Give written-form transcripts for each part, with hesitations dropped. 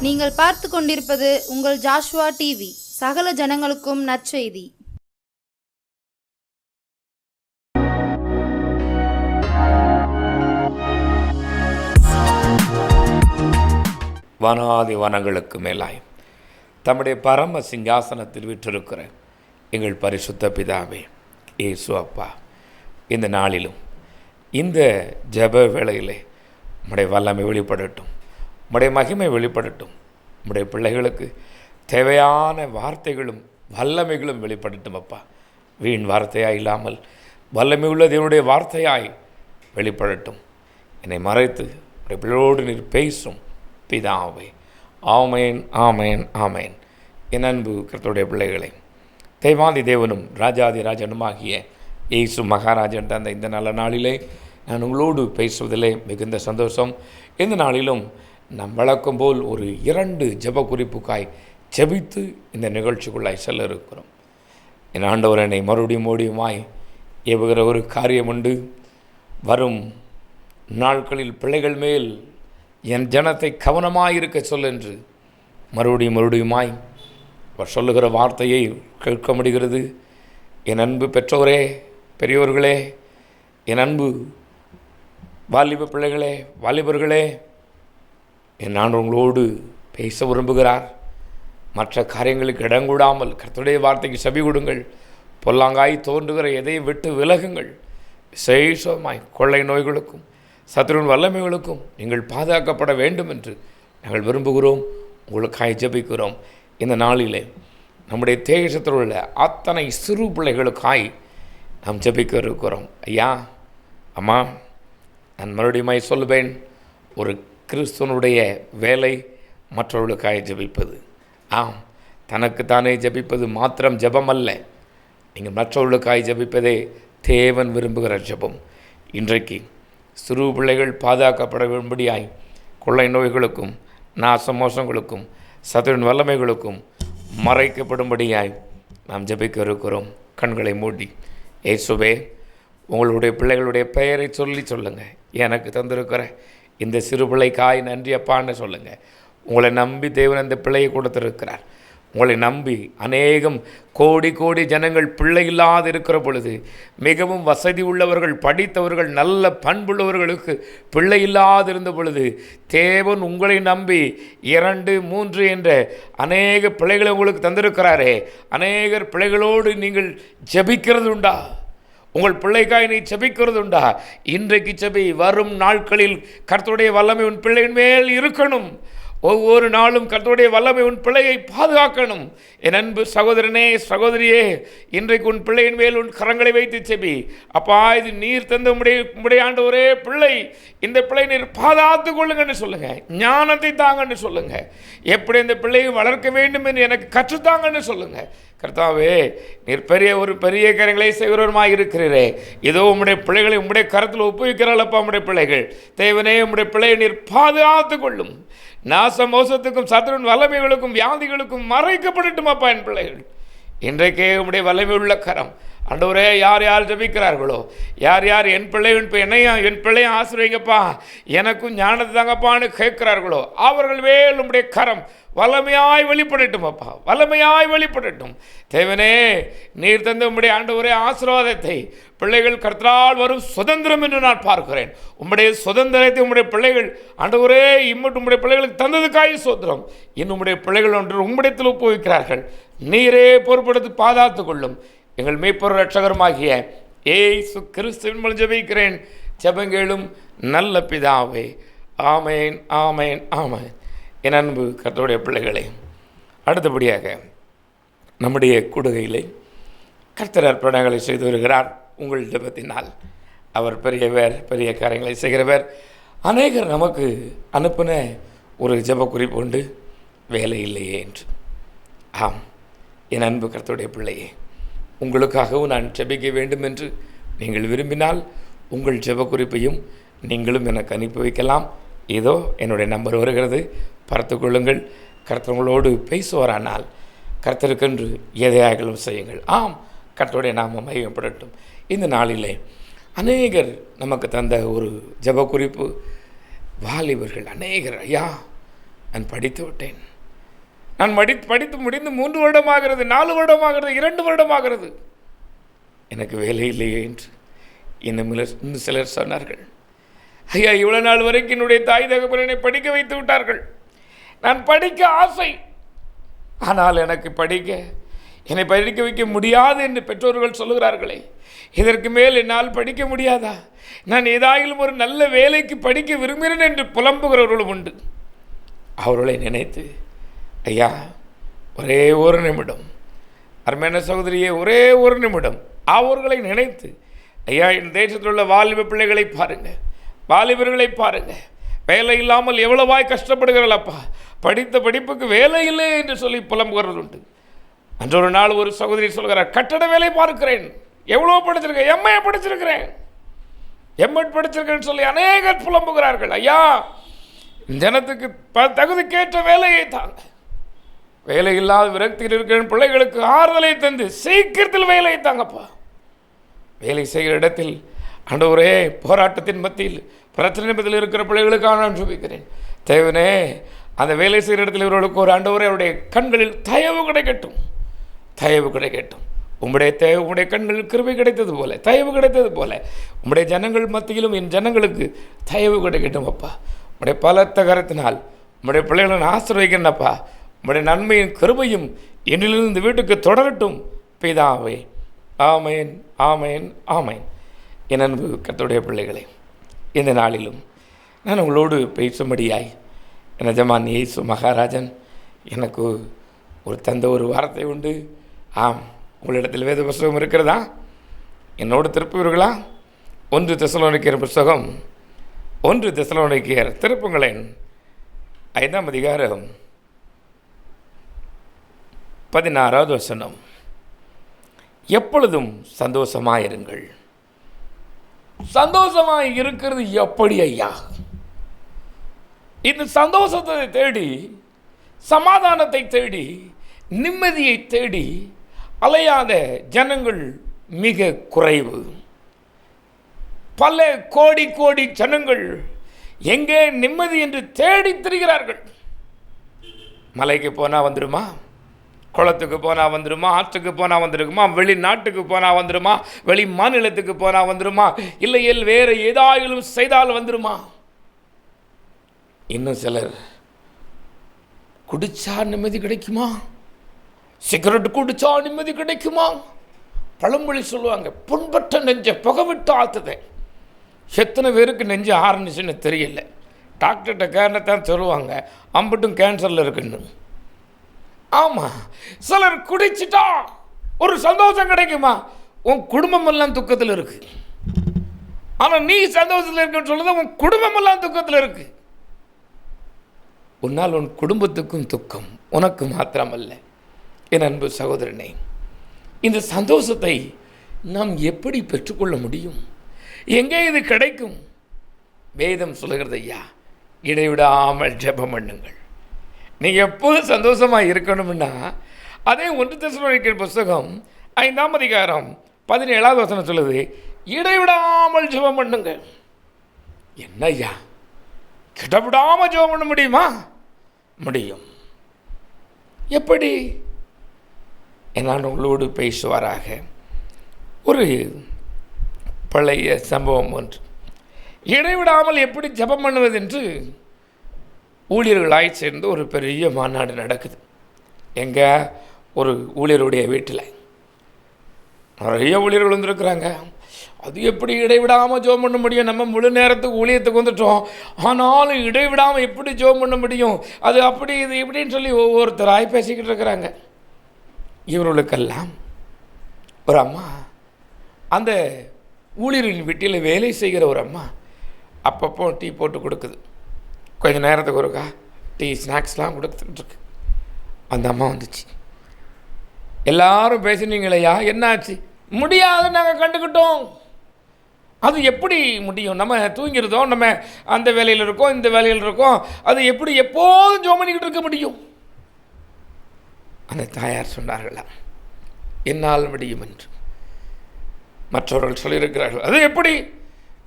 நீங்கள் பார்த்து கொண்டிருப்பது உங்கள் ஜாஷுவா டிவி. சகல ஜனங்களுக்கும் நற்செய்தி. வனாதி வனங்களுக்கு மேலாய் தம்முடைய பரம சிங்காசனத்தில் விற்றிருக்கிற எங்கள் பரிசுத்த பிதாவே, இயேசு அப்பா, இந்த நாளிலும் இந்த ஜெப வேளையிலே உம்முடைய வல்லமை வெளிப்படட்டும், உம்முடைய மகிமை வெளிப்படட்டும். உம்முடைய பிள்ளைகளுக்கு தேவையான வார்த்தைகளும் வல்லமைகளும் வெளிப்படட்டும் அப்பா. வீண் வார்த்தையாய் இல்லாமல் வல்லமை உள்ள தேவனுடைய வார்த்தையாய் வெளிப்படட்டும். என்னை மறைத்து உடைய பிள்ளையோடு நீர் பேசும் பிதாவே. ஆமேன், ஆமேன், ஆமேன். என் அன்பு கர்த்தருடைய பிள்ளைகளை, தெய்வாதி தேவனும் ராஜாதி ராஜனுமாகிய இயேசு மகாராஜன் தந்த இந்த நல்ல நாளிலே நான் உங்களோடு பேசுவதிலே மிகுந்த சந்தோஷம். இந்த நாளிலும் நம் வழக்கம் போல் ஒரு 2 ஜெப குறிப்புக்காய் ஜெபித்து இந்த நிகழ்ச்சிக்குள்ளாய் செல்ல இருக்கிறோம். என் ஆண்டவர் என்னை மறுபடியுமாய் ஏவுகிற ஒரு காரியம் உண்டு. வரும் நாட்களில் பிள்ளைகள் மேல் என் ஜனத்தை கவனமாயிருக்க சொல் என்று மறுபடியுமாய் அவர் சொல்லுகிற வார்த்தையை கேட்க முடிகிறது. என் அன்பு பெற்றோரே, பெரியோர்களே, என் அன்பு வாலிப பிள்ளைகளே, வாலிபர்களே, என் ஆண்டவர் உங்களோடு பேச விரும்புகிறார். மற்ற காரியங்களுக்கு இடங்கூடாமல் கர்த்தருடைய வார்த்தைக்கு செவி கொடுங்கள். பொல்லாங்காய் தோன்றுகிற எதையும் விட்டு விலகுங்கள். விசேஷமாய் கொள்ளை நோய்களுக்கும் சத்துருவின் வல்லமைகளுக்கும் நீங்கள் பாதுகாக்கப்பட வேண்டும் என்று நாங்கள் விரும்புகிறோம். உங்களுக்காய் ஜெபிக்கிறோம். இந்த நாளிலே நம்முடைய தேசத்தில் உள்ள அத்தனை சிறு பிள்ளைகளுக்காய் நாம் ஜெபிக்க இருக்கிறோம். ஐயா, அம்மா, நான் மறுபடியும் சொல்லுவேன், ஒரு கிறிஸ்துவனுடைய வேலை மற்றவர்களுக்காய் ஜெபிப்பது. ஆம், தனக்குத்தானே ஜெபிப்பது மாத்திரம் ஜெபம் அல்ல. நீங்கள் மற்றவர்களுக்காய் ஜெபிப்பதே தேவன் விரும்புகிற ஜெபம். இன்றைக்கு சிறு பிள்ளைகள் பாதுகாக்கப்பட வேண்டும்படியாய் கொள்ளை நோய்களுக்கும் நாசமோசங்களுக்கும் சத்துருவின் வல்லமைகளுக்கும் மறைக்கப்படும்படியாய் நாம் ஜெபிக்க இருக்கிறோம். கண்களை மூடி, இயேசுவே, உங்களுடைய பிள்ளைகளுடைய பெயரை சொல்லுங்கள். எனக்கு தந்திருக்கிற இந்த சிறு பிள்ளைக்காய் நன்றி அப்பான்னு சொல்லுங்கள். உங்களை நம்பி தேவன் அந்த பிள்ளையை கொடுத்திருக்கிறார். உங்களை நம்பி அநேகம் கோடி கோடி ஜனங்கள் பிள்ளை இல்லாது இருக்கிற பொழுது, மிகவும் வசதி உள்ளவர்கள், படித்தவர்கள், நல்ல பண்புள்ளவர்களுக்கு பிள்ளை இல்லாது இருந்த பொழுது, தேவன் உங்களை நம்பி 2, 3 என்ற அநேக பிள்ளைகளை உங்களுக்கு தந்திருக்கிறாரே. அநேகர் பிள்ளைகளோடு நீங்கள் ஜெபிக்கிறது உண்டா? உங்கள் பிள்ளைக்காய் நீ ஜெபிக்கிறது உண்டா? இன்றைக்கு ஜெபி. வரும் நாட்களில் கர்த்தருடைய வல்லமை உன் பிள்ளையின் மேல் இருக்கணும். ஒவ்வொரு நாளும் கர்த்தருடைய வல்லமை உன் பிள்ளையை பாதுகாக்கணும். என் அன்பு சகோதரனே, சகோதரியே, இன்றைக்கு உன் பிள்ளையின் மேல் உன் கரங்களை வைத்து செபி. அப்பா, இது நீர் தந்த உடைய ஆண்டவரே பிள்ளை, இந்த பிள்ளை நீர் பாதுகாத்து கொள்ளுங்கன்னு சொல்லுங்க. ஞானத்தை தாங்கன்னு சொல்லுங்க. எப்படி இந்த பிள்ளையை வளர்க்க வேண்டும் என்று எனக்கு கற்றுத்தாங்கன்னு சொல்லுங்க. கர்த்தாவே, நீர் பெரிய காரியங்களை செய்கிறவருமாய் இருக்கிறீரே. ஏதோ உம்முடைய பிள்ளைகளை உம்முடைய கரத்தில் ஒப்புவிக்கிறாளப்பா. உம்முடைய பிள்ளைகள் தேவனே, உம்முடைய பிள்ளையை நீர் பாதுகாத்து கொள்ளும். நாச மோசத்துக்கும் சத்துருவின் வல்லமைகளுக்கும் வியாதிகளுக்கும் மறைக்கப்படட்டும் அப்பா என் பிள்ளைகள். இன்றைக்கே உம்முடைய வல்லமை உள்ள கரம் ஆண்டவரே, யார் யார் ஜெபிக்கிறார்களோ, யார் யார் என் பிள்ளையும் ஆசீர்வதிங்கப்பா, எனக்கும் ஞானத்தை தாங்கப்பான்னு கேட்கிறார்களோ, அவர்கள் மேல் உம்முடைய கரம் வல்லமையாய் வெளிப்படட்டும் அப்பா, வல்லமையாய் வெளிப்படட்டும். தேவனே, நீர் தந்த உம்முடைய ஆண்டவரே ஆசீர்வாதத்தை பிள்ளைகள் கர்த்தரால் வரும் சுதந்திரம் என்று நான் பார்க்கிறேன். உம்முடைய சுதந்திரத்தை உம்முடைய பிள்ளைகள் ஆண்டவரே இம்மட்டு உம்முடைய பிள்ளைகளுக்கு தந்ததுக்காய் சோத்திரம். இன்னும் உம்முடைய பிள்ளைகள் ஒன்று உம்முடையத்தில் ஒப்புவிக்கிறார்கள். நீரே பொறுப்படுத்தி பாதுகாத்து கொள்ளும். எங்கள் மெய்ப்பொருள் ரட்சகருமாகிய இயேசு கிறிஸ்துவின் மூலம் ஜெபிக்கிறேன். ஜெபங்களும் நல்ல பிதாவே. ஆமேன், ஆமேன், ஆமேன். என் அன்பு கர்த்தருடைய பிள்ளைகளை, அடுத்தபடியாக நம்முடைய கூடுகையிலே கர்த்தர் அற்புதங்களை செய்து வருகிறார். உங்கள் ஜெபத்தினால் அவர் பெரிய காரியங்களை செய்கிறவர். அநேகர் நமக்கு அனுப்பின ஒரு ஜெப குறிப்பு உண்டு, வேலை இல்லையே என்று. ஆம், என் அன்பு கர்த்தருடைய பிள்ளையே, உங்களுக்காகவும் நான் ஜெபிக்க வேண்டும் என்று நீங்கள் விரும்பினால் உங்கள் ஜெப குறிப்பையும் நீங்களும் எனக்கு அனுப்பி வைக்கலாம். இதோ என்னுடைய நம்பர் வருகிறது, பார்த்து கொள்ளுங்கள். கர்த்தர்களோடு பேசுவாரானால் கர்த்தருக்கென்று எதையாகலும் செய்யுங்கள். ஆம், கர்த்தருடைய நாமம் மகிமைப்படட்டும். இந்த நாளிலே அநேகர் நமக்கு தந்த ஒரு ஜெப குறிப்பு, வாலிபர்கள் அநேகர், ஐயா நான் படித்து விட்டேன். நான் படித்து முடிந்து 3 வருடமாகிறது, 4 வருடமாகிறது, 2 வருடமாகிறது. எனக்கு வேலை இல்லையே என்று இன்னும் சிலர் சொன்னார்கள். ஐயா, இவ்வளோ நாள் வரைக்கும் என்னுடைய தாய் தகப்பனை படிக்க வைத்து விட்டார்கள். நான் படிக்க ஆசை, ஆனால் எனக்கு என்னை படிக்க வைக்க முடியாது என்று பெற்றோர்கள் சொல்லுகிறார்களே, இதற்கு மேல் என்னால் படிக்க முடியாதா? நான் ஏதாயிலும் ஒரு நல்ல வேலைக்கு படிக்க விரும்புகிறேன் என்று புலம்புகிறவர்களும் உண்டு. அவர்களை நினைத்து, ஐயா, ஒரே ஒரு நிமிடம், அருமையான சகோதரியே, ஒரே ஒரு நிமிடம் அவர்களை நினைத்து, ஐயா, என் தேசத்தில் உள்ள வாலிப பிள்ளைகளை பாருங்கள், வாலிபர்களை பாருங்கள், வேலை இல்லாமல் எவ்வளவாய் கஷ்டப்படுகிறாளப்பா, படித்த படிப்புக்கு வேலை இல்லை என்று சொல்லி புலம்புகிறது உண்டு. அன்று ஒரு நாள் ஒரு சகோதரி சொல்கிறார், கட்டட வேலை பார்க்கிறேன், எவ்வளோ படிச்சிருக்கேன், எம்ஏ படிச்சிருக்கிறேன், எம்எட் படிச்சிருக்கேன்னு சொல்லி அநேகர் புலம்புகிறார்கள். ஐயா, ஜனத்துக்கு தகுதிக்கேற்ற வேலையை தாங்க. வேலை இல்லாத விரக்தியில் இருக்கிற பிள்ளைகளுக்கு ஆறுதலை தந்து சீக்கிரத்தில் வேலையை தாங்கப்பா. வேலை செய்கிற இடத்தில் ஆண்டவரே, போராட்டத்தின் மத்தியில் பிரச்சனை மத்தியில் இருக்கிற பிள்ளைகளுக்காக நான் ஜெபிக்கிறேன். தேவனே, அந்த வேலை செய்கிற இடத்தில் இவர்களுக்கு ஒரு ஆண்டவரே அவருடைய கண்களில் தயவு கிடைக்கட்டும், தயவு கிடைக்கட்டும். உம்முடைய கண்களில் கிருபை கிடைத்தது போல, தயவு கிடைத்தது போல உம்முடைய ஜனங்கள் மத்தியிலும் என் ஜனங்களுக்கு தயவு கிடைக்கட்டும் அப்பா. உம்முடைய பலத்த கரத்தினால் உம்முடைய பிள்ளைகளை நான் ஆசீர்வதிக்கிறேனப்பா. உம்முடைய நன்மையின் கிருபையும் என்னிலிருந்து வீட்டுக்கு தொடரட்டும் பிதாவே. ஆமேன், ஆமேன், ஆமேன். என் அன்பு கர்த்தருடைய பிள்ளைகளே, இந்த நாளிலும் நான் உங்களோடு பேசும்படியாய் என் எஜமான் இயேசு மகாராஜன் எனக்கு தந்த ஒரு வார்த்தை உண்டு. ஆம், உங்களிடத்தில் வேத புஸ்தகம் இருக்கிறதா? என்னோடு திருப்புவீர்களா? 1 தெசலோனிக்கேயர் புஸ்தகம், 1 தெசலோனிக்கேயர் திருப்புங்களேன், 5ஆம் அதிகாரம் 16வது வசனம். எப்பொழுதும் சந்தோஷமாயிருங்கள். சந்தோஷமாய் இருக்கிறது எப்படி ஐயா? இந்த சந்தோஷத்தை தேடி, சமாதானத்தை தேடி, நிம்மதியை தேடி அலையாத ஜனங்கள் மிக குறைவு. பல கோடி கோடி ஜனங்கள் எங்கே நிம்மதி என்று தேடி திரிகிறார்கள். மலைக்கு போனால் வந்துடுமா, குளத்துக்கு போனால் வந்துடுமா, ஆற்றுக்கு போனால் வந்துடுமா, வெளிநாட்டுக்கு போனால் வந்துடுமா, வெளி மாநிலத்துக்கு போனால் வந்துடுமா, இல்லையில் வேறு ஏதாயிலும் செய்தால் வந்துடுமா? இன்னும் சிலர் குடிச்சா நிம்மதி கிடைக்குமா, சிகரெட் குடிச்சா நிம்மதி கிடைக்குமா? பழமொழி சொல்லுவாங்க, புண்பட்ட நெஞ்ச புகவிட்டு ஆத்துதே. எத்தனை பேருக்கு நெஞ்சு ஆரம்பிச்சுன்னு தெரியல. டாக்டர்கிட்ட கேரளத்தான் சொல்லுவாங்க, அம்பட்டும் கேன்சரில் இருக்குன்னு. ஆமாம், சிலர் குடிச்சிட்டா ஒரு சந்தோஷம் கிடைக்குமா? உன் குடும்பம் எல்லாம் துக்கத்தில் இருக்கு. ஆனால் நீ சந்தோஷத்தில் இருக்குன்னு சொல்லுறது உன் குடும்பம் எல்லாம் துக்கத்தில் இருக்கு. உன்னால் உன் குடும்பத்துக்கும் துக்கம், உனக்கு மாத்திரமல்ல. என் அன்பு சகோதரனே, இந்த சந்தோஷத்தை நாம் எப்படி பெற்றுக்கொள்ள முடியும்? எங்கே இது கிடைக்கும்? வேதம் சொல்லுகிறது ஐயா, இடைவிடாமல் ஜெபம் பண்ணுங்கள். நீங்கள் எப்போதும் சந்தோஷமாக இருக்கணும்னா அதே 1 தெசலோனிக்கேயர் புஸ்தகம் 5ஆம் அதிகாரம் 17வது வசனம் சொல்லுது, இடைவிடாமல் ஜெபம் பண்ணுங்க. என்ன ஐயா, கிடவிடாமல் ஜெபம் பண்ண முடியுமா? முடியும். எப்படி? நான் உங்களோடு பேசுவாராக. ஒரு பழைய சம்பவம் ஒன்று. இடைவிடாமல் எப்படி ஜெபம் பண்ணுவது என்று ஊழியர்களாய் சேர்ந்து ஒரு பெரிய மாநாடு நடக்குது. எங்கே? ஒரு ஊழியருடைய வீட்டில் நிறைய ஊழியர்கள் வந்துருக்குறாங்க. அது எப்படி இடைவிடாமல் ஜெபம் பண்ண முடியும்? நம்ம முழு நேரத்துக்கு ஊழியத்துக்கு வந்துட்டோம், ஆனாலும் இடைவிடாமல் எப்படி ஜெபம் பண்ண முடியும்? அது அப்படி இது இப்படின்னு சொல்லி ஒவ்வொருத்தராய் பேசிக்கிட்டு இருக்கிறாங்க. இவர்களுக்கெல்லாம் ஒரு அம்மா, அந்த ஊழியரின் வீட்டில் வேலை செய்கிற ஒரு அம்மா அப்பப்போ டீ போட்டு கொடுக்குது. கொஞ்சம் நேரத்துக்கு ஒருக்கா டீ ஸ்நாக்ஸ்லாம் கொடுத்துட்டுருக்கு. அந்த அம்மா வந்துச்சு. எல்லாரும் பேசினீங்களையா, என்னாச்சு? முடியாது, நாங்கள் கண்டுக்கிட்டோம். அது எப்படி முடியும்? நம்ம தூங்கிருந்தோம், நம்ம அந்த வேலையில் இருக்கோம், இந்த வேலையில் இருக்கோம், அது எப்படி எப்போதும் ஜெபம் பண்ணிக்கிட்டு இருக்க முடியும்? அந்த தாயார் சொன்னார்களா, என்னால் முடியும் என்று. மற்றவர்கள் சொல்லியிருக்கிறார்கள், அது எப்படி?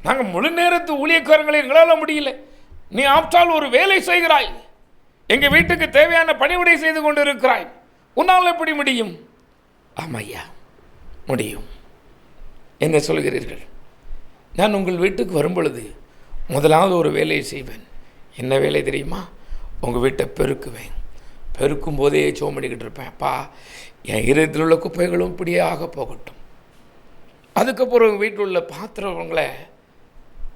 நாங்கள் முழு நேரத்து ஊழியக்காரங்களை எங்களால் முடியல. நீ ஆப்டால் ஒரு வேலை செய்கிறாய், எங்கள் வீட்டுக்கு தேவையான பணிவிடை செய்து கொண்டு இருக்கிறாய். உன்னால் எப்படி முடியும்? ஆமையா, முடியும். என்ன சொல்கிறீர்கள்? நான் உங்கள் வீட்டுக்கு வரும் பொழுது முதலாவது ஒரு வேலையை செய்வேன். என்ன வேலை தெரியுமா? உங்கள் வீட்டை பெருக்குவேன். பெருக்கும் போதே சோம் பண்ணிக்கிட்டு இருப்பேன். அப்பா, என் இதயத்தில் உள்ள குப்பைகளும் இப்படியே ஆக போகட்டும். அதுக்கப்புறம் உங்கள் வீட்டில் உள்ள பாத்திரங்களை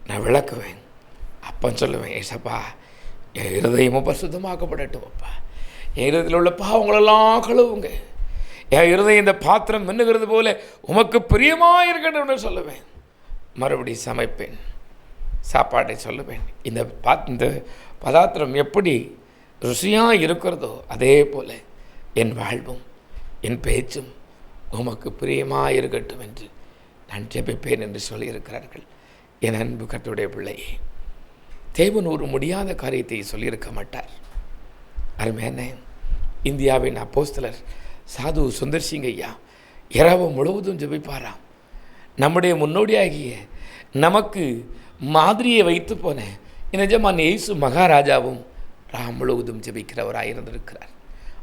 நான் விளக்குவேன். அப்போ சொல்லுவேன், ஏசப்பா, என் இருதயமும் பரிசுத்தமாக்கப்படட்டும். அப்பா, என் இருதயத்தில் உள்ள பாவங்களெல்லாம் கழுவுங்க. என் இருதயம் இந்த பாத்திரம் மின்னுகிறது போல உமக்கு பிரியமாக இருக்கட்டும்னு சொல்லுவேன். மறுபடி சமைப்பேன், சாப்பாட்டை சொல்லுவேன். இந்த பதார்த்தம் எப்படி ருசியாக இருக்கிறதோ அதே போல் என் வாழ்வும் என் பேச்சும் உமக்கு பிரியமாக இருக்கட்டும் என்று நான் ஜெபிப்பேன் என்று சொல்லியிருக்கிறார்கள். என் அன்பு கர்த்தருடைய பிள்ளையே, தேவன் ஒரு முடியாத காரியத்தை சொல்லியிருக்க மாட்டார். அருமையான இந்தியாவின் அப்போஸ்தலர் சாது சுந்தர் சிங் ஐயா இரவு முழுவதும் ஜெபிப்பாராம். நம்முடைய முன்னோடியாகிய நமக்கு மாதிரியை வைத்து போன நிஜமான இயேசு மகாராஜாவும் ராம் முழுவதும் ஜெபிக்கிறவராக இருந்திருக்கிறார்.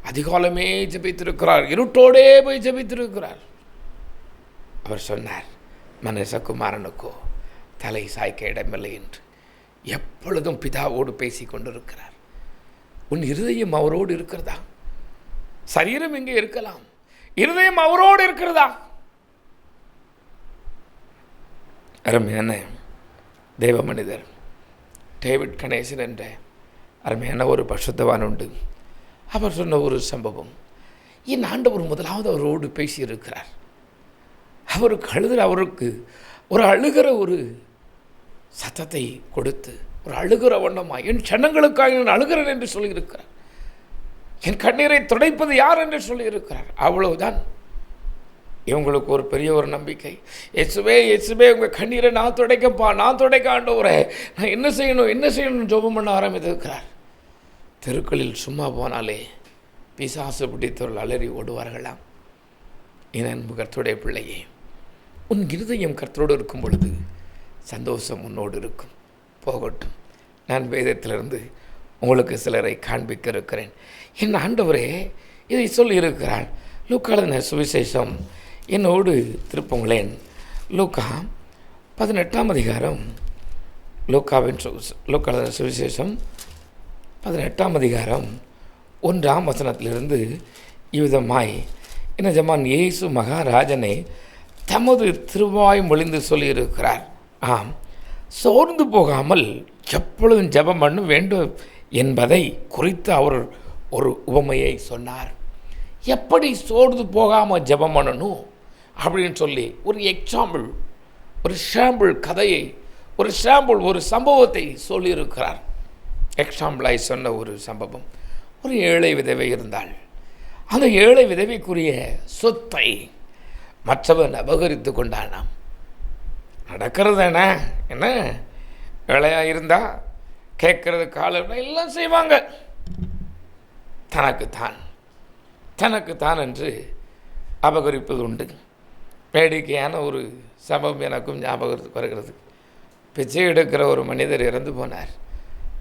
அதிகாலமே ஜெபித்திருக்கிறார். இருட்டோடே போய் ஜெபித்திருக்கிறார். அவர் சொன்னார், மனுஷகுமாரனுக்கோ தலை சாய்க்க இடமில்லை என்று. எப்பொழுதும் பிதாவோடு பேசி கொண்டிருக்கிறார். உன் இருதயம் அவரோடு இருக்கிறதா? சரீரம் இங்கே இருக்கலாம், இருதயம் அவரோடு இருக்கிறதா? அருமையான தேவ மனிதர் டேவிட் கணேசன் என்ற அருமையான ஒரு பரிசுத்தவான் உண்டு. அவர் சொன்ன ஒரு சம்பவம், என் ஆண்டவர் முதலாவது அவரோடு பேசியிருக்கிறார். அவருக்கு ஒரு அழுகிற ஒரு சத்தத்தை கொடுத்து, ஒரு அழுகிற வண்ணமாக, என் சனங்களுக்காக நான் அழுகிறேன் என்று சொல்லியிருக்கிறார். என் கண்ணீரை துடைப்பது யார் என்று சொல்லியிருக்கிறார். அவ்வளவுதான். இவங்களுக்கு ஒரு பெரிய ஒரு நம்பிக்கை. இயேசுவே, இயேசுவே, உங்கள் கண்ணீரை நான் துடைக்கப்பா, நான் துடைக்க ஆண்டவரே, நான் என்ன செய்யணும் ஜெபம் பண்ண ஆரம்பித்திருக்கிறார். தெருக்களில் சும்மா போனாலே பிசாசு பிடித்தவர்கள் அலறி ஓடுவார்களாம். என் அன்பு கர்த்தருடைய பிள்ளையே, உன் இருதயம் கர்த்தரோடு இருக்கும் பொழுது சந்தோஷம் உன்னோடு இருக்கும். போகட்டும், நான் வேதத்திலிருந்து உங்களுக்கு சிலரை காண்பிக்க இருக்கிறேன். என் ஆண்டவரே இதை சொல்லியிருக்கிறாள். லூக்காவின் சுவிசேஷம் என்னோடு திருப்புங்களேன். லூக்கா 18ஆம் அதிகாரம். லூக்காவின் சுவிசேஷம் 18ஆம் அதிகாரம் 1ஆம் வசனத்திலிருந்து இவ்விதமாய் நிஜமான் இயேசு மகாராஜனை தமது திருவாய் மொழிந்து சொல்லியிருக்கிறார். ஆம், சோர்ந்து போகாமல் எப்பொழுதும் ஜெபம் பண்ண வேண்டும் என்பதை குறித்து அவர் ஒரு உவமையை சொன்னார். எப்படி சோர்ந்து போகாமல் ஜெபம் பண்ணணும் அப்படின்னு சொல்லி ஒரு எக்ஸாம்பிள், ஒரு சாம்பிள் கதையை, ஒரு சம்பவத்தை சொல்லியிருக்கிறார். எக்ஸாம்பிளாய் சொன்ன ஒரு சம்பவம், ஒரு ஏழை விதவை இருந்தாள். அந்த ஏழை விதவைக்குரிய சொத்தை மற்றவன் அபகரித்து கொண்டானாம். நடக்கிறது என்ன, ஏழையாக இருந்தால் கேட்கறது கால எல்லாம் செய்வாங்க. தனக்குத்தான் என்று அபகரிப்பது உண்டு. வேடிக்கையான ஒரு சம்பவம் எனக்கும் ஞாபகத்துக்கு வருகிறது. பிச்சை எடுக்கிற ஒரு மனிதர் இறந்து போனார்.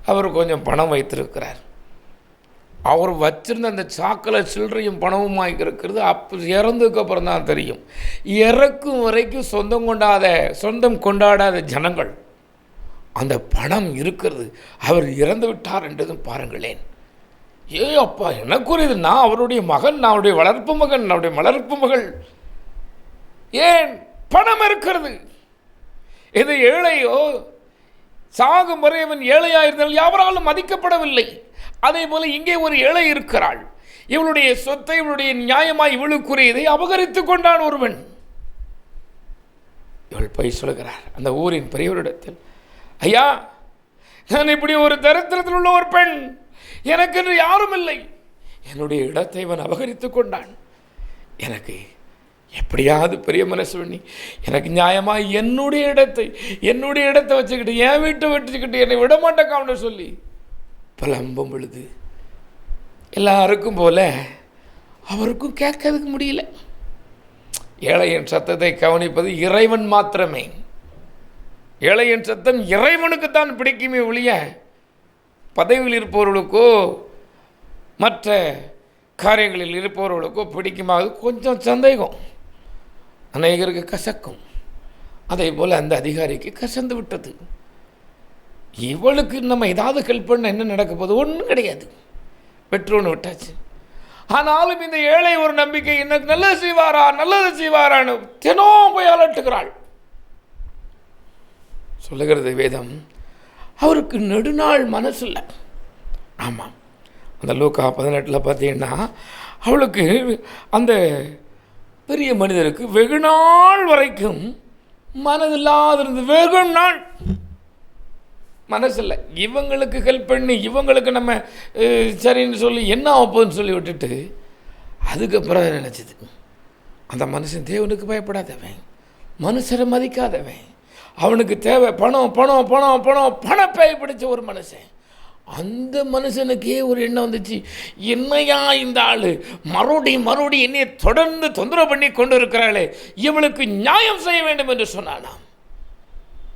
அவர் கொஞ்சம் பணம் வைத்திருக்கிறார். அவர் வச்சிருந்த அந்த சாக்கில் சில்லறையும் பணமுமாய் இருக்கிறது. அப்போ இறந்ததுக்கப்புறம் தான் தெரியும். இறக்கும் வரைக்கும் சொந்தம் கொண்டாடாத ஜனங்கள் அந்த பணம் இருக்கிறது. அவர் இறந்து விட்டார் என்றதும் பாருங்களேன். அப்பா, எனக்கு ஒரு இது, நான் அவருடைய மகன், நான் அவருடைய வளர்ப்பு மகன், அவருடைய வளர்ப்பு மகள், ஏன் பணம் இருக்கிறது. இது ஏழையோ சாகும் வரை அவன் ஏழையாயிருந்தால் யாவராலும் மதிக்கப்படவில்லை. அதே போல இங்கே ஒரு ஏழை இருக்கிறாள். இவளுடைய சொத்தை, இவளுடைய நியாயமாய் இவளுக்குரியதை அபகரித்து கொண்டான் ஒருவன். இவள் போய் சொல்கிறார் அந்த ஊரின் பெரியவரிடத்தில், ஐயா, நான் இப்படி ஒரு தரித்திரத்தில் உள்ள ஒரு பெண், எனக்கென்று யாரும் இல்லை, என்னுடைய இடத்தை இவன் அபகரித்து கொண்டான். எனக்கு எப்படியாவது பெரிய மனசு பண்ணி எனக்கு நியாயமாக என்னுடைய இடத்தை வச்சுக்கிட்டு, என் வீட்டை வச்சுக்கிட்டு என்னை விடமாட்டேக்கான்னு சொல்லி புலம்பும் பொழுது எல்லாருக்கும் போல அவருக்கும் கேட்கறதுக்கு முடியல. ஏழையின் சத்தத்தை கவனிப்பது இறைவன் மாத்திரமே. ஏழையின் சத்தம் இறைவனுக்குத்தான் பிடிக்குமே ஒழிய பதவியில் இருப்பவர்களுக்கோ மற்ற காரியங்களில் இருப்பவர்களுக்கோ பிடிக்குமாவது கொஞ்சம் சந்தேகம், அநேகருக்கு கசக்கும். அதே போல் அந்த அதிகாரிக்கு கசந்து விட்டது. இவளுக்கு நம்ம ஏதாவது ஹெல்ப் பண்ண என்ன நடக்க போகுது? ஒன்றும் கிடையாது, பெற்றோன்னு விட்டாச்சு. ஆனாலும் இந்த ஏழை ஒரு நம்பிக்கை, எனக்கு நல்லது செய்வாரா நல்லது செய்வாரான்னு தினம் போய் அலட்டுகிறாள். சொல்லுகிறது வேதம், அவருக்கு நெடுநாள் மனசு இல்லை. ஆமாம், அந்த லூக்கா 18 பார்த்தீங்கன்னா அவளுக்கு அந்த பெரிய மனிதருக்கு வெகு நாள் வரைக்கும் மனதில்லாதிருந்து, வெகு நாள் மனசில்லை. இவங்களுக்கு ஹெல்ப் பண்ணி இவங்களுக்கு நம்ம சரின்னு சொல்லி என்ன ஆப்போன்னு சொல்லி விட்டுட்டு அதுக்கப்புறம் நினச்சிது, அந்த மனுஷன் தேவனுக்கு பயப்படாதவன், மனுஷரை மதிக்காதவன், அவனுக்கு தேவை பணம் பணம் பணம் பணம் பணப்பேய் பிடிச்ச ஒரு மனுஷன். அந்த மனுஷனுக்கே ஒரு எண்ணம் வந்துச்சு, என்னையா இந்த ஆள் மறுபடியும் என்னையை தொடர்ந்து தொந்தரவு பண்ணி கொண்டு இருக்கிறாளே, இவளுக்கு நியாயம் செய்ய வேண்டும் என்று சொன்னானாம்.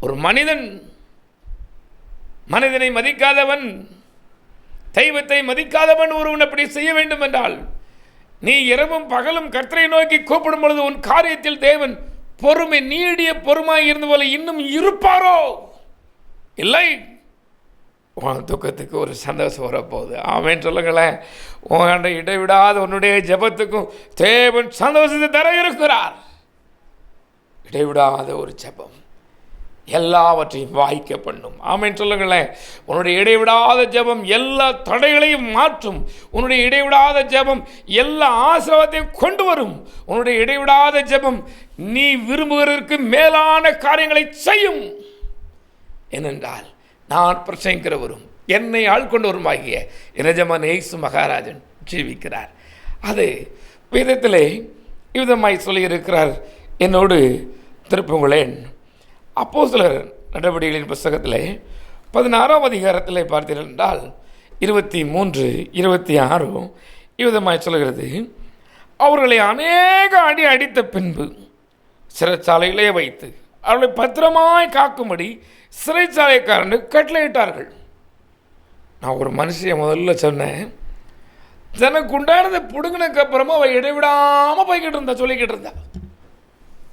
ஒரு மனிதனை மதிக்காதவன், தெய்வத்தை மதிக்காதவன் ஒருவன் அப்படி செய்ய வேண்டும் என்றால், நீ இரவும் பகலும் கர்த்தரை நோக்கி கூப்பிடும் பொழுது உன் காரியத்தில் தேவன் பொறுமை நீடிய பொறுமாய் இருந்து போல இன்னும் இருப்பாரோ? இல்லை, உன் துக்கத்துக்கு ஒரு சந்தோஷம் வரப்போகுது. ஆமென் சொல்லுங்களேன். உன் இடைவிடாத உன்னுடைய ஜெபத்துக்கும் தேவன் சந்தோஷத்தை தர இருக்கிறார். இடைவிடாத ஒரு ஜெபம் எல்லாவற்றையும் வாய்க்க பண்ணும். ஆமென் சொல்லுங்களேன். உன்னுடைய இடைவிடாத ஜெபம் எல்லா தடைகளையும் மாற்றும். உன்னுடைய இடைவிடாத ஜெபம் எல்லா ஆசீர்வாதத்தையும் கொண்டு வரும். உன்னுடைய இடைவிடாத ஜெபம் நீ விரும்புகிறதற்கு மேலான காரியங்களை செய்யும். ஏனென்றால் நான் பிரசங்கிக்கிறவரும் என்னை ஆள்கொண்டவருமாகிய எஜமான் இயேசு மகாராஜன் ஜீவிக்கிறார். அது வேதத்திலே இவ்விதமாய் சொல்லியிருக்கிறார். என்னோடு திருப்புங்களேன். அப்போஸ்தலர் நடவடிக்கைகளின் புத்தகத்திலே 16ஆம் அதிகாரத்தில் பார்த்தீர்கள் என்றால் 23, 26 இவ்விதமாய் சொல்கிறது, அவர்களை அநேக அடி அடித்த பின்பு சிறைச்சாலையிலே வைத்து அவர்களை பத்திரமாய் காக்கும்படி சிறைச்சாலைக்காரனுக்கு கட்டளையிட்டார்கள். நான் ஒரு மனுஷியை முதல்ல சொன்னேன், தனக்கு உண்டானதை பிடுங்கினதுக்கு அப்புறமா அவள் இடைவிடாமல் போய்கிட்டு இருந்தா, சொல்லிக்கிட்டு இருந்தா.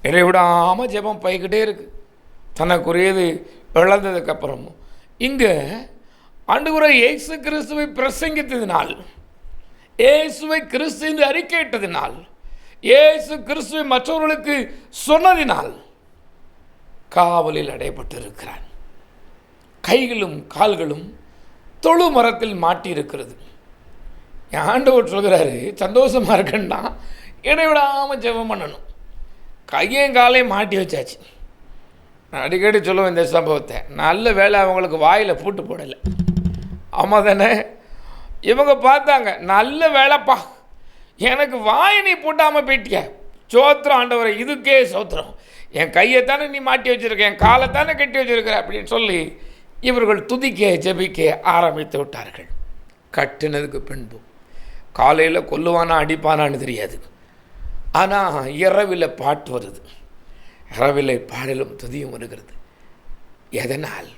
இடைவிடாமல் ஜெபம் போய்கிட்டே இருக்கு. தனக்குரியது இழந்ததுக்கப்புறமும் இங்கே ஆண்டவராகிய இயேசு கிறிஸ்துவை பிரசங்கித்ததினால், இயேசுவை கிறிஸ்து என்று அறிக்கையிட்டதினால், இயேசு கிறிஸ்துவை மற்றவர்களுக்கு சொன்னதினால் காவலில் அடையப்பட்டிருக்கிறான். கைகளும் கால்களும் தொழு மரத்தில் மாட்டியிருக்கிறது. என் ஆண்டவர் சொல்கிறாரு, சந்தோஷமாக இருக்கன்னா இடைவிடாமல் ஜெபம் பண்ணணும். கையையும் காலையும் மாட்டி வச்சாச்சு. நான் அடிக்கடி சொல்லுவேன் இந்த சம்பவத்தை. நல்ல வேலை அவங்களுக்கு வாயில் பூட்டு போடலை. ஆமாம் தானே? இவங்க பார்த்தாங்க, நல்ல வேலைப்பா, எனக்கு வாய் நீ பூட்டாமல் போயிட்டிய, சோத்திரம் ஆண்டவரை, இதுக்கே சோத்திரம். என் கையைத்தானே நீ மாட்டி வச்சுருக்க, என் காலைத்தானே கட்டி வச்சுருக்கிற அப்படின்னு சொல்லி இவர்கள் துதிக்க ஜெபிக்க ஆரம்பித்து விட்டார்கள். கட்டினதுக்கு பின்பு காலையில் கொல்லுவானா அடிப்பானான்னு தெரியாது. ஆனால் இரவில் பாட்டு வருது, இரவிலை பாடலும் துதியும் வருகிறது. எதனால்?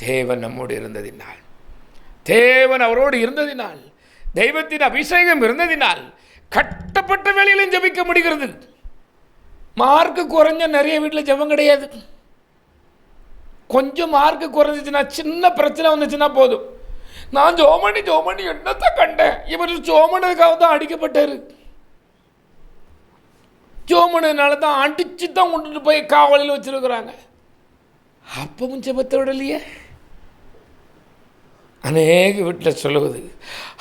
தேவன் நம்மோடு இருந்ததினால், தேவன் அவரோடு இருந்ததினால், தெய்வத்தின் அபிஷேகம் இருந்ததினால் கட்டப்பட்ட வேலையிலும் ஜெபிக்க முடிகிறது. மார்க்கு குறைஞ்ச நிறைய வீட்டில் ஜெபம் கிடையாது. கொஞ்சம் மார்க்கு குறைஞ்சிச்சுன்னா, சின்ன பிரச்சனை வந்துச்சுன்னா போதும், நான் ஜோமணி என்னத்தை கண்டேன், இவர் ஜோமனதுக்காக தான் அடிக்கப்பட்டார், ஜோமனதுனால தான் அடிச்சு தான் கொண்டுட்டு போய் காவலில் வச்சிருக்கிறாங்க. அப்பவும் ஜெபத்தை விடலையே. அநேக வீட்டில் சொல்லுவது,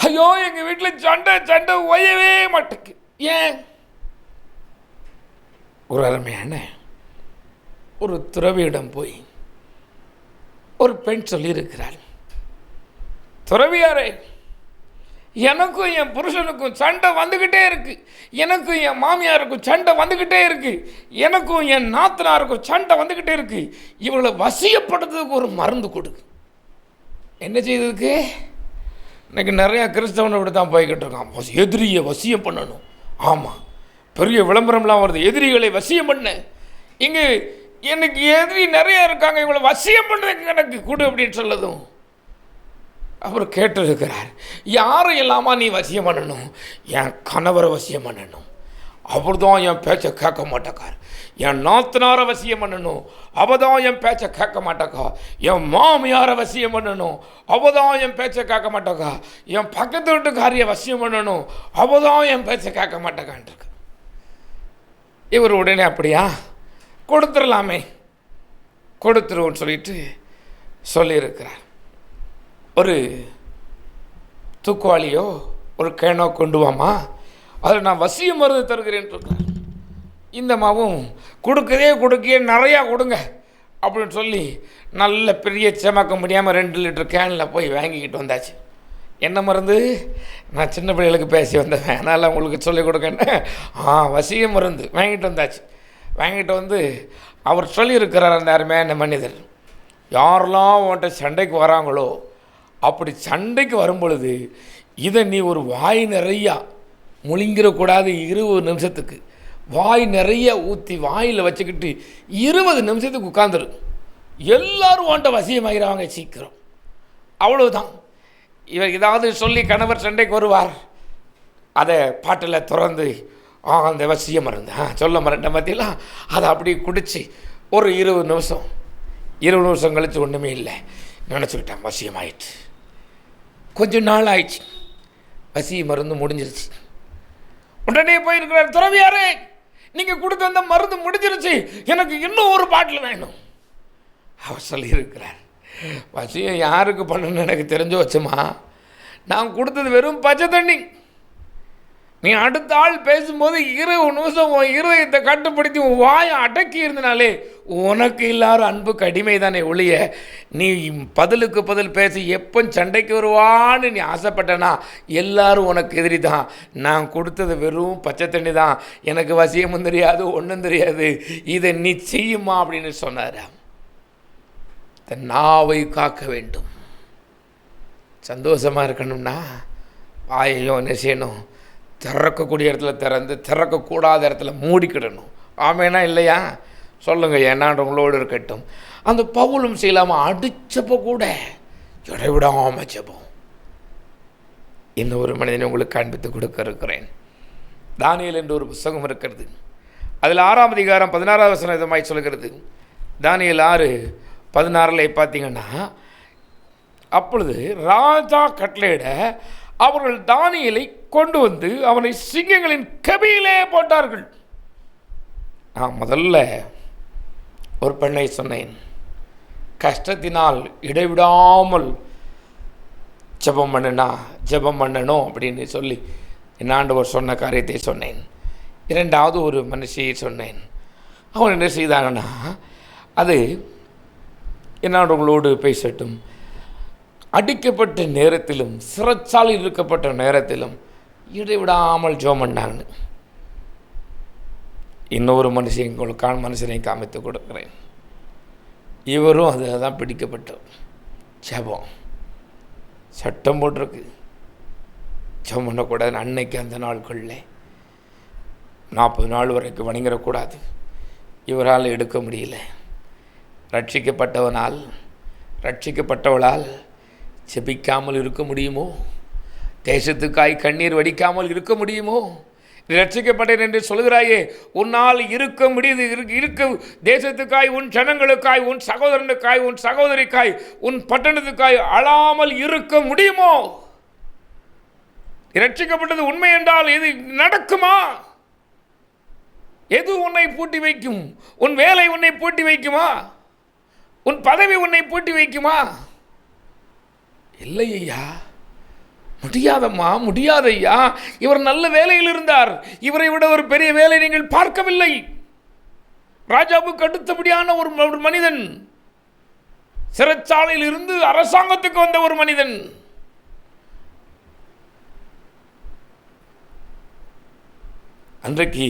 ஐயோ எங்கள் வீட்டில் சண்டை ஓயவே மாட்டேக்கு. ஏன்? ஒரு அருமையான ஒரு துறவியிடம் போய் ஒரு பெண் சொல்லியிருக்கிறாள், துறவியாரே, எனக்கும் என் புருஷனுக்கும் சண்டை வந்துக்கிட்டே இருக்குது, எனக்கும் என் மாமியாருக்கும் சண்டை வந்துக்கிட்டே இருக்குது, எனக்கும் என் நாத்தனாருக்கும் சண்டை வந்துக்கிட்டே இருக்குது, இவங்களை வசியப்படுத்துறதுக்கு ஒரு மருந்து கொடு. என்ன செய்ததுக்கு? இன்றைக்கி நிறையா கிறிஸ்தவனை விட தான் போய்கிட்டு இருக்கான். எதிரியை வசியம் பண்ணணும். ஆமாம், பெரிய விளம்பரம்லாம் வருது, எதிரிகளை வசியம் பண்ண. இங்கே எனக்கு எதிரி நிறைய இருக்காங்க, இவங்களை வசியம் பண்ணுறதுக்கு எனக்கு கொடு அப்படின்னு சொல்லதும் அவர் கேட்டிருக்கிறார், யாரை இல்லாமா நீ வசியம் பண்ணணும்? என் கணவரை வசியம் பண்ணணும், அவர் தான் என் பேச்சை கேட்க மாட்டேக்கார். என் நாத்தனாரை வசியம் பண்ணணும், அவள் தான் என் பேச்சை கேட்க மாட்டேக்கா. என் மாமியாரை வசியம் பண்ணணும், அவள் தான் என் பேச்சை கேட்க மாட்டேக்கா. என் பக்கத்து வீட்டுக்காரியை வசியம் பண்ணணும், அவள் தான் என் பேச்சை கேட்க மாட்டேக்கான்ருக்கு. இவர் உடனே அப்படியா கொடுத்துடலாமே, கொடுத்துருவோன்னு சொல்லிட்டு சொல்லியிருக்கிறார். ஒரு தூக்குவாளியோ ஒரு கேனோ கொண்டு வாமா, அதில் நான் வசிய மருந்து தருகிறேன் இருக்கார். இந்த மாவும் கொடுக்கவே நிறையா கொடுங்க அப்படின்னு சொல்லி நல்ல பெரிய சேமாக்க முடியாமல் 2 லிட்டர் கேனில் போய் வாங்கிக்கிட்டு வந்தாச்சு. என்ன மருந்து? நான் சின்ன பிள்ளைகளுக்கு பேசி வந்தேன், அதனால் உங்களுக்கு சொல்லிக் கொடுக்கன்னு வசிய மருந்து வாங்கிட்டு வந்தாச்சு. வாங்கிட்டு வந்து அவர் சொல்லியிருக்கிறார், அந்த அருமையான மனிதர், யாரெல்லாம் உன்கிட்ட சண்டைக்கு வராங்களோ அப்படி சண்டைக்கு வரும் பொழுது இதை நீ ஒரு வாய் நிறையா முழுங்கிடக்கூடாது. 20 நிமிஷத்துக்கு வாய் நிறைய ஊற்றி வாயில் வச்சுக்கிட்டு 20 நிமிஷத்துக்கு உட்காந்துரு. எல்லோரும் உன்கிட்ட வசியமாகிறாங்க சீக்கிரம். அவ்வளவுதான். இவர் ஏதாவது சொல்லி கணவர் சண்டைக்கு வருவார், அதை பாட்டில் திறந்து அந்த வசியம் மருந்து சொல்ல மறந்த மத்தியெல்லாம் அதை அப்படி குடித்து ஒரு 20 நிமிஷம் கழித்து ஒன்றுமே இல்லை நினச்சிக்கிட்டேன், வசியம் ஆயிடுச்சு. கொஞ்சம் நாள் ஆயிடுச்சு, வசிய மருந்து முடிஞ்சிருச்சு. உடனே போயிருக்கிறார், துறவியாரே நீங்கள் கொடுத்த அந்த மருந்து முடிஞ்சிருச்சு, எனக்கு இன்னும் ஒரு பாட்டில் வேணும். அவர் சொல்லியிருக்கிறார், வசியம் யாருக்கு பண்ணணும்னு எனக்கு தெரிஞ்சு வச்சுமா, நான் கொடுத்தது வெறும் பச்சை தண்ணி. நீ அடுத்த ஆள் பேசும்போது 20 நிமிஷம் உன் இருதயத்தை கட்டுப்படுத்தி உன் வாயை அடக்கி இருந்தனாலே உனக்கு எல்லாரும் அன்புக்கு அடிமை தானே ஒழிய, நீ பதிலுக்கு பதில் பேசி எப்போ சண்டைக்கு வருவான்னு நீ ஆசைப்பட்டனா எல்லாரும் உனக்கு எதிரி தான். நான் கொடுத்தது வெறும் பச்சை தண்ணி தான், எனக்கு வசியமும் தெரியாது ஒன்றும் தெரியாது, இதை நீ செய்யுமா அப்படின்னு சொன்னார். தன் நாவை காக்க வேண்டும். சந்தோஷமாக இருக்கணும்னா வாயையும் என்ன செய்யணும்? திறக்கக்கூடிய இடத்துல திறந்து, திறக்கக்கூடாத இடத்துல மூடிக்கிடணும். ஆமேனா இல்லையா? சொல்லுங்கள், என்னான்றவங்களோடு இருக்கட்டும். அந்த பவுலும் செய்யலாமல் அடித்தப்போ கூட இடைவிடாமல் ஜெபம். இன்னும் ஒரு மனிதனை உங்களுக்கு காண்பித்து கொடுக்க இருக்கிறேன். தானியேல் என்ற ஒரு புத்தகம் இருக்கிறது. அதில் 6ஆம் அதிகாரம் 16வது வசனம் இதமாய் சொல்கிறது. தானியேல் 6:16 பார்த்தீங்கன்னா, அப்பொழுது ராஜா கட்டளையிட அவர்கள் தானியேலை கொண்டு வந்து அவனை சிங்கங்களின் கபியிலே போட்டார்கள். நான் முதல்ல ஒரு பெண்ணை சொன்னேன், கஷ்டத்தினால் இடைவிடாமல் ஜெபம் பண்ணணும் அப்படின்னு சொல்லி என் ஆண்டவர் சொன்ன காரியத்தை சொன்னேன். 2வது ஒரு மனுஷியை சொன்னேன். அவன் என்ன செய்தாங்கன்னா, அது என்னாண்டவங்களோடு பேசட்டும், அடிக்கப்பட்ட நேரத்திலும் சிறைச்சாலையில் இருக்கப்பட்ட நேரத்திலும் இடைவிடாமல் ஜெபம் பண்ணாங்க. இன்னொரு மனுஷனை காமித்து கொடுக்குறேன். இவரும் அதில் தான் பிடிக்கப்பட்டோம். ஜெபம் சட்டம் போட்டிருக்கு, ஜெபம் பண்ணக்கூடாது. அன்னைக்கு அந்த நாட்களில் 40 நாள் வரைக்கும் வணங்கிடக்கூடாது. இவரால் எடுக்க முடியல. ரட்சிக்கப்பட்டவளால் செபிக்காமல் இருக்க முடியுமோ? தேசத்துக்காய் கண்ணீர் வடிக்காமல் இருக்க முடியுமோ? ரட்சிக்கப்பட்டேன் என்று சொல்கிறாயே, உன்னால் இருக்க முடியுது. தேசத்துக்காய், உன் ஜனங்களுக்காய், உன் சகோதரனுக்காய், உன் சகோதரிக்காய், உன் பட்டணத்துக்காய் அழாமல் இருக்க முடியுமோ? ரட்சிக்கப்பட்டது உண்மை என்றால் இது நடக்குமா? எது உன்னை பூட்டி வைக்கும்? உன் வேலை உன்னை பூட்டி வைக்குமா? உன் பதவி உன்னை பூட்டி வைக்குமா? இல்லை ஐயா, முடியாதம்மா, முடியாதையா. இவர் நல்ல வேலையில் இருந்தார். இவரை விட ஒரு பெரிய வேலை நீங்கள் பார்க்கவில்லை. ராஜாவுக்கு அடுத்தபடியான ஒரு மனிதன், சிறைச்சாலையில் இருந்து அரசாங்கத்துக்கு வந்த ஒரு மனிதன். அன்றைக்கு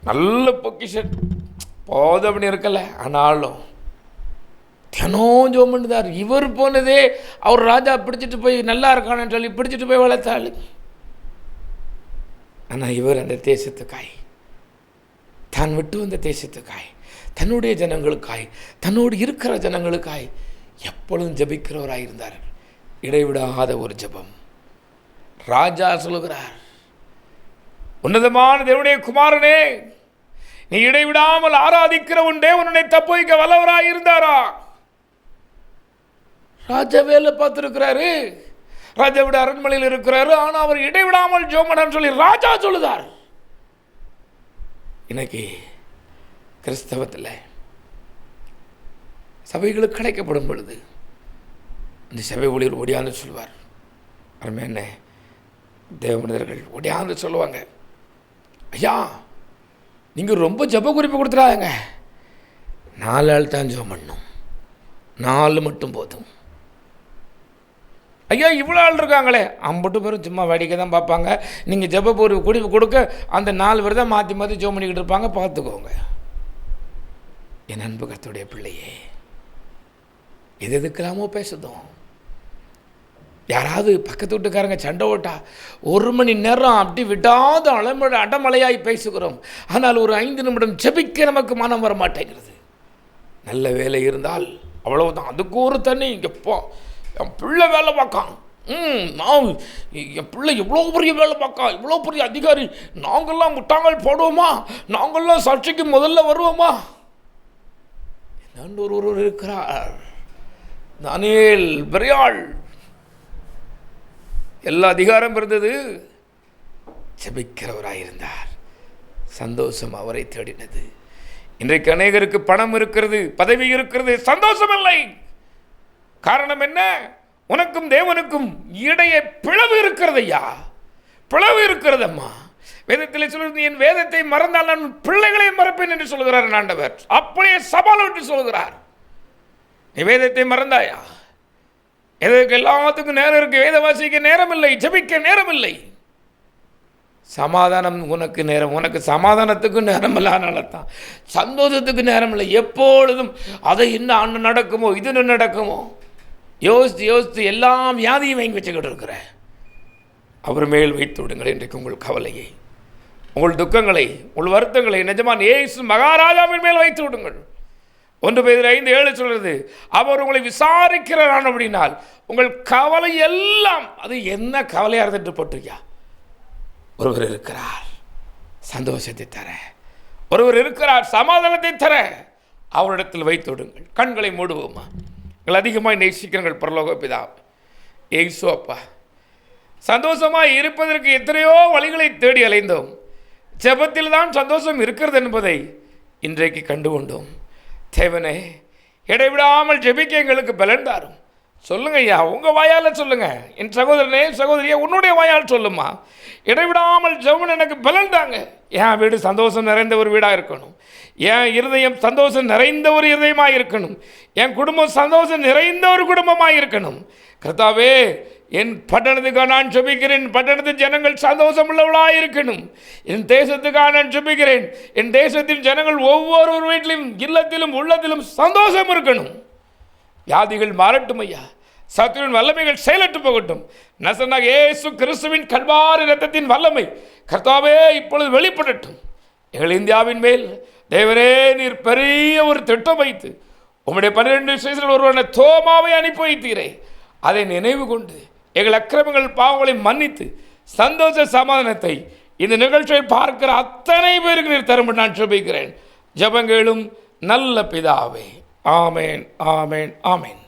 நல்ல பொக்கிஷன் போதபடி இருக்கல, ஆனாலும் தினம் ஜெபம் பண்ணுதார். இவர் போனதே அவர் ராஜா பிடிச்சிட்டு போய் நல்லா இருக்கானு சொல்லி பிடிச்சிட்டு போய் வளர்த்தாள். ஆனால் இவர் அந்த தேசத்துக்காய், தான் விட்டு வந்த தேசத்துக்காய், தன்னுடைய ஜனங்களுக்காய், தன்னோடு இருக்கிற ஜனங்களுக்காய் எப்பொழுதும் ஜெபிக்கிறவராயிருந்தார். இடைவிடாத ஒரு ஜெபம். ராஜா சொல்லுகிறார், உன்னதமான தேவனுடைய குமாரனே, நீ இடைவிடாமல் ஆராதிக்கிற உன் தேவனை தப்புவிக்க வல்லவராயிருந்தாரா? ராஜா வேலை பார்த்துருக்கிறாரு, ராஜாவுடைய அரண்மனையில் இருக்கிறாரு. ஆனால் அவர் இடைவிடாமல் ஜோமனான்னு சொல்லி ராஜா சொல்லுதார். இன்னைக்கு கிறிஸ்தவத்தில் சபைகளுக்கு கிடைக்கப்படும் பொழுது இந்த சபை ஊழியர் ஒடியாந்து சொல்வார். அருமையான தேவ மனிதர்கள் ஒடியாந்து சொல்லுவாங்க, ஐயா நீங்கள் ரொம்ப ஜப குறிப்பு கொடுத்துடாங்க, 4 ஆள் தான் ஜெபம் பண்ணணும், 4 மட்டும் போதும். ஐயா இவ்வளோ ஆள் இருக்காங்களே, 50 பேரும் சும்மா வேடிக்கை தான் பார்ப்பாங்க. நீங்கள் ஜப குறிப்பு கொடுக்க அந்த 4 பேர் தான் மாற்றி மாற்றி ஜெபம் பண்ணிக்கிட்டு இருப்பாங்க, பார்த்துக்கோங்க. என் அன்பு கர்த்தருடைய பிள்ளையே, எது எதுக்கெல்லாமோ பேசுதோம். யாராவது பக்கத்து வீட்டுக்காரங்க சண்டை ஓட்டா 1 மணி நேரம் அப்படி விடாத அடமலையாய் பேசுகிறோம். ஆனால் ஒரு 5 நிமிடம் ஜெபிக்க நமக்கு மனம் வர மாட்டேங்கிறது. நல்ல வேலை இருந்தால் அவ்வளவுதான், அதுக்கு ஒரு தண்ணி. இங்கே என் பிள்ளை வேலை பார்க்கான், நான் என் பிள்ளை இவ்வளோ பெரிய வேலை பார்க்கான், இவ்வளோ பெரிய அதிகாரி, நாங்கள்லாம் முட்டாங்கள் போடுவோமா, நாங்கள்லாம் சாட்சிக்கு முதல்ல வருவோமா? நான் ஒருவர் இருக்கிறார், தானியேல் பெரியாள். எல்லா அதிகாரம் இருந்தது, ஜெபிக்கிறவராயிருந்தார். சந்தோஷம் அவரை தேடினது. இன்றைக்கு அநேகருக்கு பணம் இருக்கிறது, பதவி இருக்கிறது, சந்தோஷம் இல்லை. காரணம் என்ன? உனக்கும் தேவனுக்கும் இடையே பிளவு இருக்கிறது. ஐயா பிளவு இருக்கிறதம்மா. வேதத்தில் சொல்லுறது, என் வேதத்தை மறந்தால் நான் பிள்ளைகளை மறப்பேன் என்று சொல்கிறார் ஆண்டவர். அப்படியே சவால் என்று சொல்கிறார். நீ வேதத்தை மறந்தாயா? எதற்கு எல்லாத்துக்கும் நேரம் இருக்கு, வேத வாசிக்க நேரம் இல்லை, ஜெபிக்க நேரம் இல்லை. சமாதானம் உனக்கு நேரம், உனக்கு சமாதானத்துக்கு நேரம் இல்லை. அதனால தான் சந்தோஷத்துக்கு நேரம் இல்லை. எப்பொழுதும் அதை என்ன நடக்குமோ, இது என்ன நடக்குமோ யோசித்து யோசித்து எல்லாம் வியாதியும் வாங்கி வச்சுக்கிட்டு இருக்கிற அவர் மேல் வைத்து விடுங்கள். இன்றைக்கு உங்கள் கவலையை, உங்கள் துக்கங்களை, உங்கள் வருத்தங்களை நிஜமான இயேசு மகாராஜாவின் மேல் வைத்து விடுங்கள். 1 பேதுரு 5:7 சொல்கிறது, அவர் உங்களை விசாரிக்கிறான் அப்படின்னால் உங்கள் கவலை எல்லாம், அது என்ன கவலையாக இருந்துட்டு போட்டிருக்கியா? ஒருவர் இருக்கிறார் சந்தோஷத்தை தர, ஒருவர் இருக்கிறார் சமாதானத்தை தர. அவரிடத்தில் வைத்து விடுங்கள். கண்களை மூடுவோமா? எங்கள் அதிகமாக நேசிக்கிறங்கள் பரலோக பிதா இயேசு அப்பா, சந்தோஷமாக இருப்பதற்கு எத்தனையோ வழிகளை தேடி அலைந்தோம். ஜெபத்தில் தான் சந்தோஷம் இருக்கிறது என்பதை இன்றைக்கு கண்டுகொண்டோம். தேவனே, இடைவிடாமல் ஜெபிக்க எங்களுக்கு பலன் தாரும். சொல்லுங்க ஐயா, உங்கள் வாயால் சொல்லுங்க. என் சகோதரனே சகோதரியே, உன்னுடைய வாயால் சொல்லுமா. இடைவிடாமல் ஜெபம் எனக்கு பலன் தாங்க. என் வீடு சந்தோஷம் நிறைந்த ஒரு வீடாக இருக்கணும், என் இருதயம் சந்தோஷம் நிறைந்த ஒரு இருதயமாக இருக்கணும், என் குடும்பம் சந்தோஷம் நிறைந்த ஒரு குடும்பமாக இருக்கணும். கர்த்தாவே, என் பட்டணத்துக்காக நான் ஜெபிக்கிறேன். பட்டணத்து ஜனங்கள் சந்தோஷம் உள்ளவளாக இருக்கணும். என் தேசத்துக்காக நான் ஜெபிக்கிறேன். என் தேசத்தின் ஜனங்கள் ஒவ்வொரு வீட்டிலும், இல்லத்திலும், உள்ளத்திலும் சந்தோஷம் இருக்கணும். வியாதிகள் மாறட்டும் ஐயா, சத்துருவின் வல்லமைகள் செயலற்று போகட்டும். நசனாக இயேசு கிறிஸ்துவின் கல்வாரி இரத்தத்தின் வல்லமை கர்த்தாவே இப்பொழுது வெளிப்படட்டும். எங்கள் இந்தியாவின் மேல் தேவனே, நீர் பெரிய ஒரு திட்டம் வைத்து உம்முடைய 12 சீசர்கள் ஒருவரான தோமாவை அனுப்பி வைத்தீரே, அதை நினைவு கொண்டு எங்கள் அக்கிரமங்கள் பாவங்களை மன்னித்து சந்தோஷ சமாதானத்தை இந்த நிகழ்ச்சியை பார்க்கிற அத்தனை பேருக்கு நீர் தரும்படி நான் ஜெபிக்கிறேன். ஜெபங்களும் நல்ல பிதாவே. ஆமேன், ஆமேன், ஆமேன்.